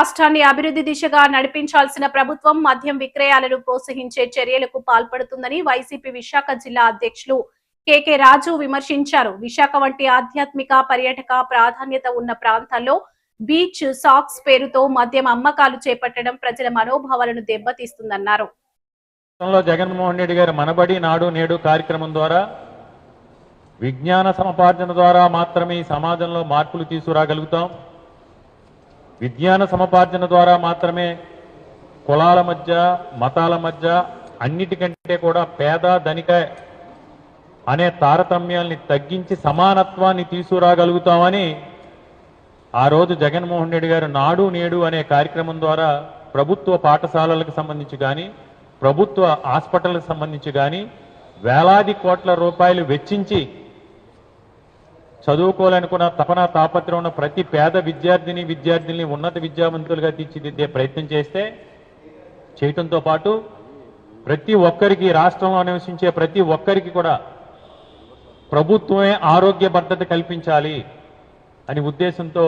రాష్ట్రాన్ని అభివృద్ధి దిశగా నడిపించాల్సిన ప్రభుత్వం మద్యం విక్రయాలను ప్రోత్సహించే చర్యలకు పాల్పడుతుందని వైసీపీ విశాఖ జిల్లా అధ్యక్షులు కె రాజు విమర్శించారు. విశాఖ వంటి ఆధ్యాత్మిక పర్యాటక ప్రాధాన్యత ఉన్న ప్రాంతాల్లో బీచ్ సాక్స్ పేరుతో మద్యం అమ్మకాలు చేపట్టడం ప్రజల మనోభావాలను దెబ్బతీస్తుందన్నారు. జగన్మోహన్ రెడ్డి గారు మనబడి నాడు నేడు కార్యక్రమం ద్వారా విజ్ఞాన సముపార్జన ద్వారా మాత్రమే ఈ సమాజంలో మార్పులు తీసుకురాగలుగుతాం. విజ్ఞాన సముపార్జన ద్వారా మాత్రమే కులాల మధ్య మతాల మధ్య అన్నిటికంటే కూడా పేద ధనిక అనే తారతమ్యాల్ని తగ్గించి సమానత్వాన్ని తీసుకురాగలుగుతామని ఆ రోజు జగన్మోహన్ రెడ్డి గారు నాడు నేడు అనే కార్యక్రమం ద్వారా ప్రభుత్వ పాఠశాలలకు సంబంధించి కానీ ప్రభుత్వ హాస్పిటల్కి సంబంధించి కానీ వేలాది కోట్ల రూపాయలు వెచ్చించి చదువుకోవాలనుకున్న తపన తాపత్రం ఉన్న ప్రతి పేద విద్యార్థిని ఉన్నత విద్యావంతులుగా తీర్చిదిద్దే ప్రయత్నం చేయటంతో పాటు ప్రతి ఒక్కరికి రాష్ట్రంలో నివసించే ప్రతి ఒక్కరికి కూడా ప్రభుత్వమే ఆరోగ్య భద్రత కల్పించాలి అని ఉద్దేశంతో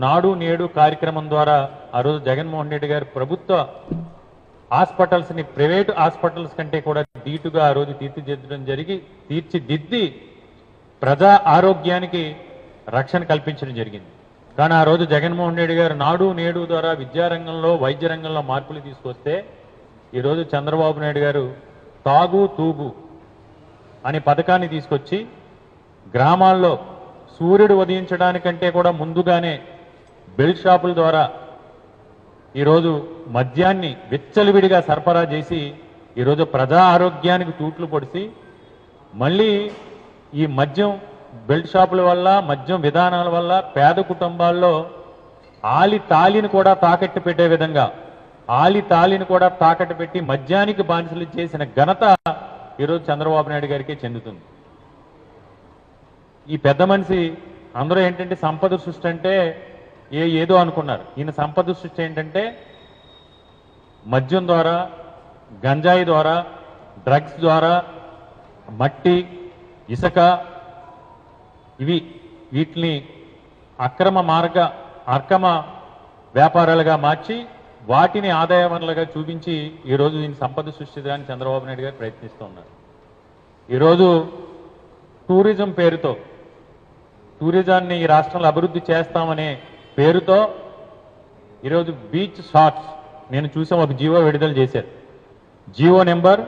నాడు నేడు కార్యక్రమం ద్వారా ఆ రోజు జగన్మోహన్ రెడ్డి గారు ప్రభుత్వ హాస్పిటల్స్ని ప్రైవేటు హాస్పిటల్స్ కంటే కూడా ధీటుగా ఆ రోజు తీర్చిదిద్ది ప్రజా ఆరోగ్యానికి రక్షణ కల్పించడం జరిగింది. కానీ ఆ రోజు జగన్మోహన్ రెడ్డి గారు నాడు నేడు ద్వారా విద్యారంగంలో వైద్య రంగంలో మార్పులు తీసుకొస్తే ఈరోజు చంద్రబాబు నాయుడు గారు తాగు తూగు అనే పథకాన్ని తీసుకొచ్చి గ్రామాల్లో సూర్యుడు ఉదయించడానికంటే కూడా ముందుగానే బెల్ట్ షాపుల ద్వారా ఈరోజు మద్యాన్ని విచ్చలవిడిగా సరఫరా చేసి ఈరోజు ప్రజా ఆరోగ్యానికి తూట్లు పొడిసి మళ్ళీ ఈ మద్యం బెల్ట్ షాపుల వల్ల మద్యం విధానాల వల్ల పేద కుటుంబాల్లో తాలిని కూడా తాకట్టు పెట్టే విధంగా తాలిని కూడా తాకట్టు పెట్టి మద్యానికి బానిసలు చేసిన ఘనత ఈరోజు చంద్రబాబు నాయుడు గారికి చెందుతుంది. ఈ పెద్ద మనిషి అందరూ ఏంటంటే సంపద సృష్టి అంటే ఏదో అనుకున్నారు. ఈయన సంపద సృష్టి ఏంటంటే మద్యం ద్వారా, గంజాయి ద్వారా, డ్రగ్స్ ద్వారా, మట్టి, ఇసుక వీటిని అక్రమ వ్యాపారాలుగా మార్చి వాటిని ఆదాయ వనరులుగా చూపించి ఈరోజు దీన్ని సంపద సృష్టించడానికి చంద్రబాబు నాయుడు గారు ప్రయత్నిస్తూ ఉన్నారు. ఈరోజు టూరిజం పేరుతో టూరిజాన్ని ఈ రాష్ట్రంలో అభివృద్ధి చేస్తామనే పేరుతో ఈరోజు బీచ్ షాట్స్ నేను చూసాం, ఒక జీవో విడుదల చేశారు. GO number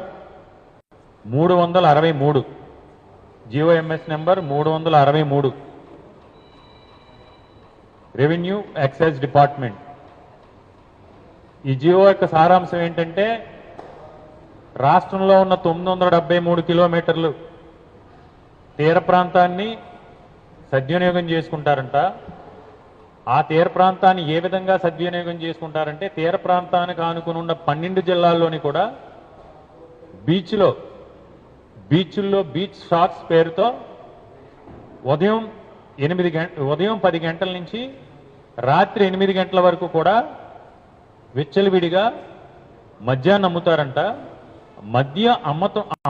363, GO MS number 363, revenue excise department. ఈ జీవో యొక్క సారాంశం ఏంటంటే రాష్ట్రంలో ఉన్న 973 కిలోమీటర్లు తీర ప్రాంతాన్ని సద్వినియోగం చేసుకుంటారంట. ఆ తీర ప్రాంతాన్ని ఏ విధంగా సద్వినియోగం చేసుకుంటారంటే తీర ప్రాంతానికి ఆనుకుని ఉన్న 12 జిల్లాల్లోని కూడా బీచ్ల్లో బీచ్ షాట్స్ పేరుతో ఉదయం 10 గంటల నుంచి రాత్రి 8 గంటల వరకు కూడా విచ్చలవిడిగా మద్యాన్ని అమ్ముతారంట.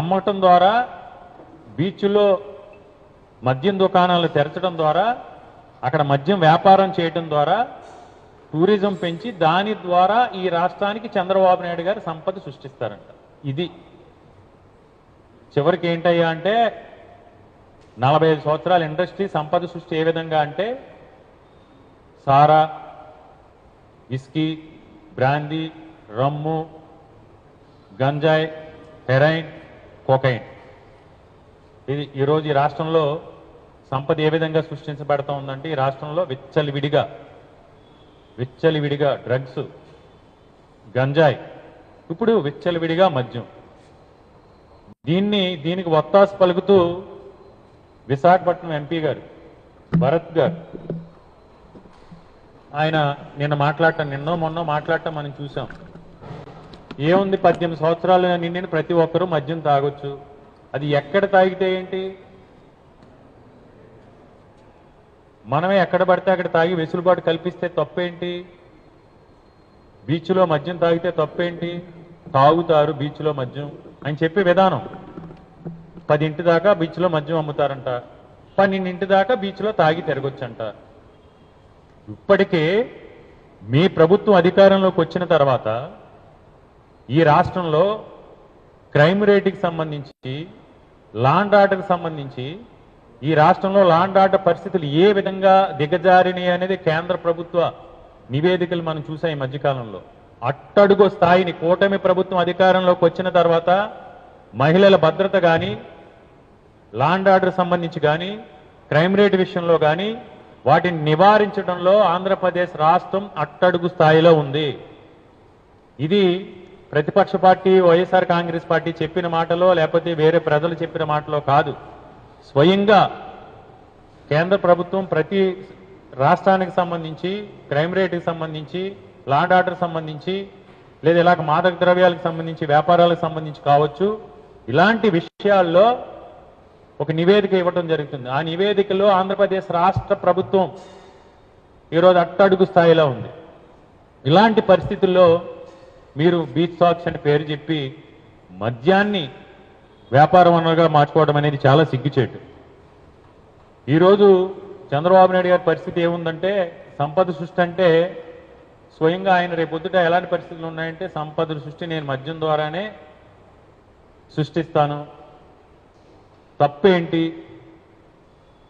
అమ్మటం ద్వారా బీచ్లో మద్యం దుకాణాలు తెరచడం ద్వారా అక్కడ మద్యం వ్యాపారం చేయడం ద్వారా టూరిజం పెంచి దాని ద్వారా ఈ రాష్ట్రానికి చంద్రబాబు నాయుడు గారు సంపద సృష్టిస్తారంట. ఇది చివరికి ఏంటయ్యా అంటే 45 సంవత్సరాల ఇండస్ట్రీ సంపద సృష్టి ఏ విధంగా అంటే సారా, విస్కీ, బ్రాందీ, రమ్ము, గంజాయి, హెరాయిన్, కోకైన్. ఇది ఈరోజు ఈ రాష్ట్రంలో సంపద ఏ విధంగా సృష్టించబడతా ఉందంటే ఈ రాష్ట్రంలో విచ్చలవిడిగా డ్రగ్స్, గంజాయి, ఇప్పుడు విచ్చలవిడిగా మద్యం. దీనికి ఒత్తాసు పలుకుతూ విశాఖపట్నం ఎంపీ గారు భరత్ గారు ఆయన నిన్నో మొన్నో మాట్లాడటం మనం చూసాం. ఏముంది, 18 సంవత్సరాలు నిండిన ప్రతి ఒక్కరూ మద్యం తాగొచ్చు. అది ఎక్కడ తాగితే ఏంటి, మనమే ఎక్కడ పడితే అక్కడ తాగి వెసులుబాటు కల్పిస్తే తప్పేంటి? బీచ్లో మద్యం తాగితే తప్పేంటి? తాగుతారు బీచ్లో మద్యం అని చెప్పే విధానం. 10 దాకా బీచ్లో మద్యం అమ్ముతారంట, 12 దాకా బీచ్లో తాగి తిరగొచ్చంట. ఇప్పటికే మీ ప్రభుత్వం అధికారంలోకి వచ్చిన తర్వాత ఈ రాష్ట్రంలో క్రైమ్ రేటుకి సంబంధించి, లా అండ్ ఆర్డర్కి సంబంధించి ఈ రాష్ట్రంలో లా అండ్ ఆర్డర్ పరిస్థితులు ఏ విధంగా దిగజారినాయి అనేది కేంద్ర ప్రభుత్వ నివేదికలు మనం చూసాం ఈ మధ్యకాలంలో. అట్టడుగు స్థాయిని కూటమి ప్రభుత్వం అధికారంలోకి వచ్చిన తర్వాత మహిళల భద్రత కానీ, లా అండ్ ఆర్డర్ సంబంధించి కానీ, క్రైమ్ రేట్ విషయంలో కానీ వాటిని నివారించడంలో ఆంధ్రప్రదేశ్ రాష్ట్రం అట్టడుగు స్థాయిలో ఉంది. ఇది ప్రతిపక్ష పార్టీ వైఎస్ఆర్ కాంగ్రెస్ పార్టీ చెప్పిన మాటలో లేకపోతే వేరే ప్రజలు చెప్పిన మాటలో కాదు. స్వయంగా కేంద్ర ప్రభుత్వం ప్రతి రాష్ట్రానికి సంబంధించి క్రైమ్ రేటుకి సంబంధించి, లా అండ్ ఆర్డర్ సంబంధించి, లేదా ఇలాగ మాదక ద్రవ్యాలకు సంబంధించి, వ్యాపారాలకు సంబంధించి కావచ్చు, ఇలాంటి విషయాల్లో ఒక నివేదిక ఇవ్వడం జరుగుతుంది. ఆ నివేదికలో ఆంధ్రప్రదేశ్ రాష్ట్ర ప్రభుత్వం ఈరోజు అట్టడుగు స్థాయిలో ఉంది. ఇలాంటి పరిస్థితుల్లో మీరు బీచ్ సాక్స్ అని పేరు చెప్పి మద్యాన్ని వ్యాపార వనరుగా మార్చుకోవడం అనేది చాలా సిగ్గుచేటు. ఈరోజు చంద్రబాబు నాయుడు గారి పరిస్థితి ఏముందంటే, సంపద సృష్టి అంటే స్వయంగా ఆయన రేపొద్దుట ఎలాంటి పరిస్థితులు ఉన్నాయంటే, సంపద సృష్టి నేను మద్యం ద్వారానే సృష్టిస్తాను, తప్పేంటి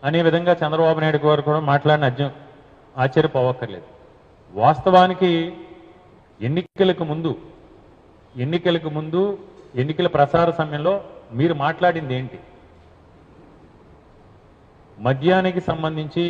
అనే విధంగా చంద్రబాబు నాయుడు గారు కూడా మాట్లాడిన ఆశ్చర్యపోవక్కర్లేదు. వాస్తవానికి ఎన్నికలకు ముందు ఎన్నికల ప్రసార సమయంలో మీరు మాట్లాడింది ఏంటి? మద్యానికి సంబంధించి